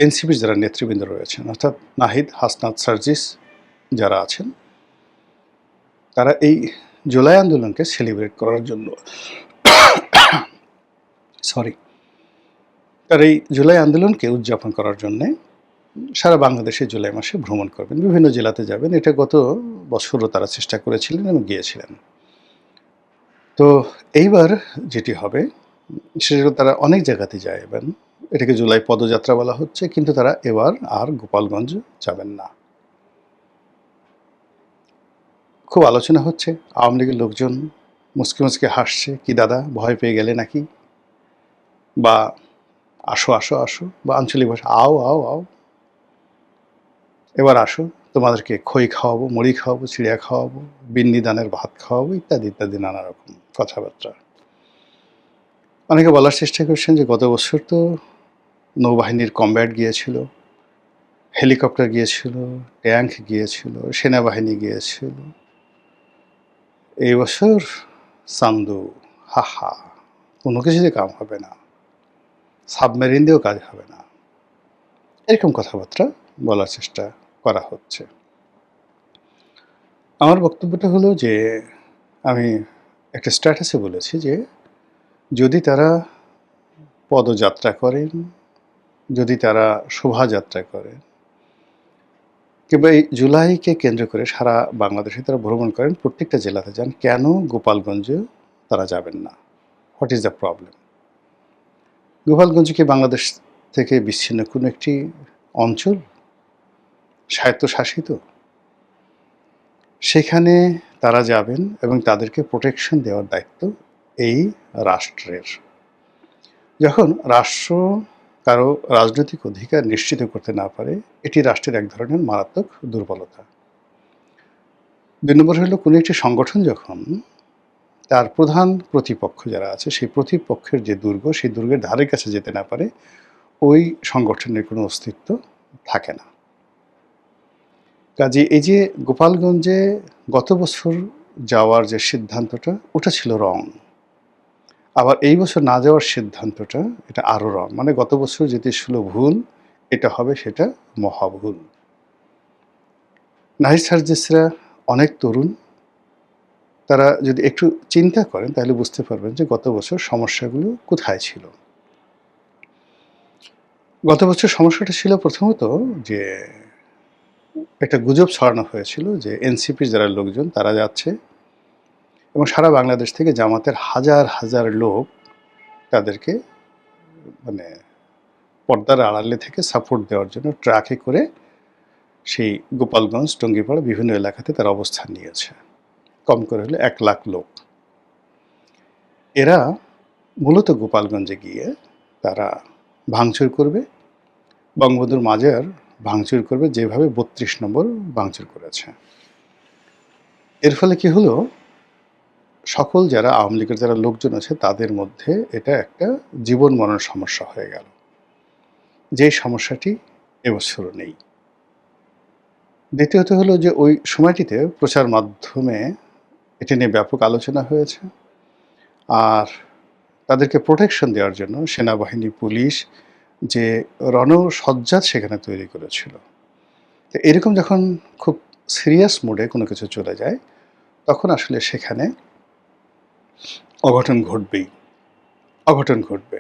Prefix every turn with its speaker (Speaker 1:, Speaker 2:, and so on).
Speaker 1: এনসিপির যারা নেতৃবৃন্দ রয়েছেন, অর্থাৎ নাহিদ, হাসনাত, সার্জিস যারা আছেন, তারা এই জুলাই আন্দোলনকে সেলিব্রেট করার জন্য তারা এই জুলাই আন্দোলনকে উদযাপন করার জন্যে সারা বাংলাদেশে জুলাই মাসে ভ্রমণ করবেন, বিভিন্ন জেলাতে যাবেন। এটা গত বছরও তারা চেষ্টা করেছিলেন এবং গিয়েছিলেন। তো এইবার যেটি হবে সেটা তারা অনেক জায়গাতে যাবেন। এটাকে জুলাই পদযাত্রা বলা হচ্ছে, কিন্তু তারা এবার আর গোপালগঞ্জ যাবেন না। খুব আলোচনা হচ্ছে, আওয়ামী লীগের লোকজন মুচকে মুচকে হাসছে, কি দাদা ভয় পেয়ে গেলে নাকি, বা আসো আসো আসো, বা আঞ্চলিক ভাষা আও আও আও, এবার আসো, তোমাদেরকে খই খাওয়াবো, মুড়ি খাওয়াবো, চিড়িয়া খাওয়াবো, বিন্দি দানের ভাত খাওয়াবো, ইত্যাদি ইত্যাদি নানা রকম কথাবার্তা। অনেকে বলার চেষ্টা করছেন যে গত বছর তো নৌবাহিনীর কমব্যাট গিয়েছিল, হেলিকপ্টার গিয়েছিল, ট্যাঙ্ক গিয়েছিল, সেনাবাহিনী গিয়েছিল। এই বছর সান্দু, হাহা, কোনো কিছুতে কাম হবে না, সাবমেরিন দিয়েও কাজ হবে না, এরকম কথাবার্তা বলার চেষ্টা করা হচ্ছে। আমার বক্তব্যটা হলো যে আমি একটা স্ট্যাটাসে বলেছি যে যদি তারা পদযাত্রা করেন, যদি তারা শোভাযাত্রা করেন, কিংবা এই জুলাইকে কেন্দ্র করে সারা বাংলাদেশে তারা ভ্রমণ করেন, প্রত্যেকটা জেলাতে যান, কেন গোপালগঞ্জে তারা যাবেন না? What is the problem? Gopalganj কি বাংলাদেশ থেকে বিচ্ছিন্ন কোনো একটি অঞ্চল, স্বায়ত্তশাসিত? সেখানে তারা যাবেন এবং তাদেরকে প্রোটেকশন দেওয়ার দায়িত্ব এই রাষ্ট্রের। যখন রাষ্ট্র কারো রাজনৈতিক অধিকার নিশ্চিত করতে না পারে, এটি রাষ্ট্রের এক ধরনের মারাত্মক দুর্বলতা। ২ নম্বর হলো, কোনো একটি সংগঠন যখন তার প্রধান প্রতিপক্ষ যারা আছে, সেই প্রতিপক্ষের যে দুর্গ, সেই দুর্গের ধারের কাছে যেতে না পারে, ওই সংগঠনের কোনো অস্তিত্ব থাকে না। কাজে এই যে গোপালগঞ্জে গত বছর যাওয়ার যে সিদ্ধান্তটা, ওটা ছিল রং। আবার এই বছর না যাওয়ার সিদ্ধান্তটা, এটা আরও রং। মানে গত বছর যেটি ছিল ভুল, এটা হবে সেটা মহাভুল। নাহিদ সার্জিসরা অনেক তরুণ, তারা যদি একটু চিন্তা করেন তাহলে বুঝতে পারবেন যে গত বছর সমস্যাগুলো কোথায় ছিল। গত বছর সমস্যাটা ছিল প্রথমত যে একটা গুজব ছড়ানো হয়েছিল যে এনসিপির যারা লোকজন তারা যাচ্ছে এবং সারা বাংলাদেশ থেকে জামাতের হাজার হাজার লোক তাদেরকে মানে পর্দার আড়ালে থেকে সাপোর্ট দেওয়ার জন্য ট্রাকে করে সেই গোপালগঞ্জ, টঙ্গীপাড়া বিভিন্ন এলাকাতে তারা অবস্থান নিয়েছে। কম করে হলে 1 লাখ লোক। এরা মূলত গোপালগঞ্জে গিয়ে তারা ভাঙচুর করবে, বঙ্গবন্ধুর মাজার ভাঙচুর করবে, যেভাবে ৩২ নম্বর ভাঙচুর করেছে। এর ফলে কি হলো, সকল যারা আওয়ামী লীগের যারা লোকজন আছে তাদের মধ্যে এটা একটা জীবন মরণ সমস্যা হয়ে গেল, যেই সমস্যাটি এবছরও নেই। দ্বিতীয়ত হলো যে ওই সময়টিতে প্রচার মাধ্যমে এটি নিয়ে ব্যাপক আলোচনা হয়েছে, আর তাদেরকে প্রোটেকশন দেওয়ার জন্য সেনাবাহিনী, পুলিশ যে রণসজ্জা সেখানে তৈরি করেছিল। তো এরকম যখন খুব সিরিয়াস মোডে কোনো কিছু চলে যায়, তখন আসলে সেখানে অঘটন ঘটবেই, অঘটন ঘটবে।